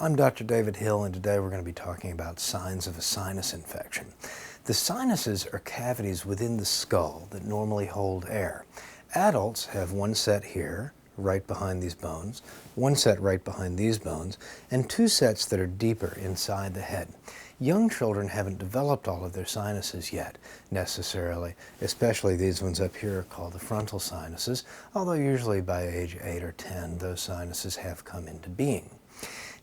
I'm Dr. David Hill, and today we're going to be talking about signs of a sinus infection. The sinuses are cavities within the skull that normally hold air. Adults have one set here, right behind these bones, one set right behind these bones, and two sets that are deeper inside the head. Young children haven't developed all of their sinuses yet, necessarily, especially these ones up here are called the frontal sinuses, although usually by age 8 or 10 those sinuses have come into being.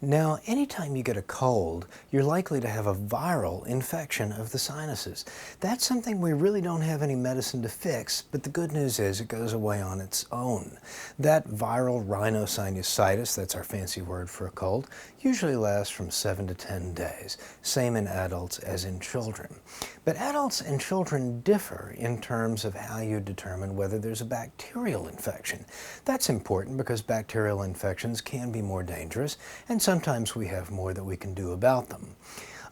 Now, anytime you get a cold, you're likely to have a viral infection of the sinuses. That's something we really don't have any medicine to fix, but the good news is it goes away on its own. That viral rhinosinusitis, that's our fancy word for a cold, usually lasts from 7 to 10 days, same in adults as in children. But adults and children differ in terms of how you determine whether there's a bacterial infection. That's important because bacterial infections can be more dangerous, and sometimes we have more that we can do about them.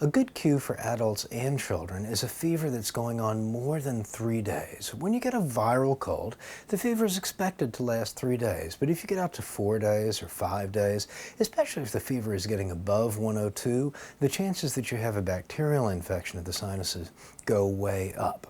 A good cue for adults and children is a fever that's going on more than 3 days. When you get a viral cold, the fever is expected to last 3 days, but if you get out to 4 days or 5 days, especially if the fever is getting above 102, the chances that you have a bacterial infection of the sinuses go way up.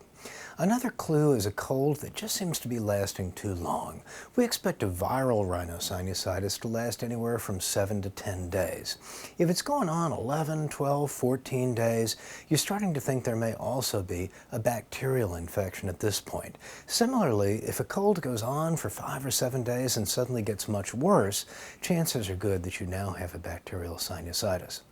Another clue is a cold that just seems to be lasting too long. We expect a viral rhinosinusitis to last anywhere from 7 to 10 days. If it's going on 11, 12, 14 days, you're starting to think there may also be a bacterial infection at this point. Similarly, if a cold goes on for 5 or 7 days and suddenly gets much worse, chances are good that you now have a bacterial sinusitis.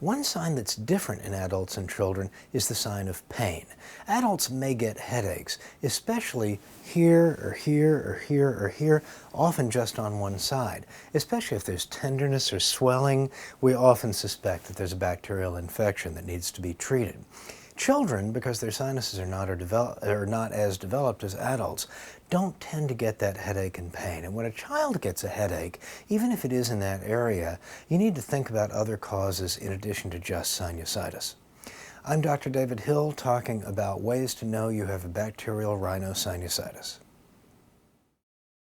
One sign that's different in adults and children is the sign of pain. Adults may get headaches, especially here or here or here or here, often just on one side. Especially if there's tenderness or swelling, we often suspect that there's a bacterial infection that needs to be treated. Children, because their sinuses are not as developed as adults, don't tend to get that headache and pain. And when a child gets a headache, even if it is in that area, you need to think about other causes in addition to just sinusitis. I'm Dr. David Hill talking about ways to know you have a bacterial rhinosinusitis.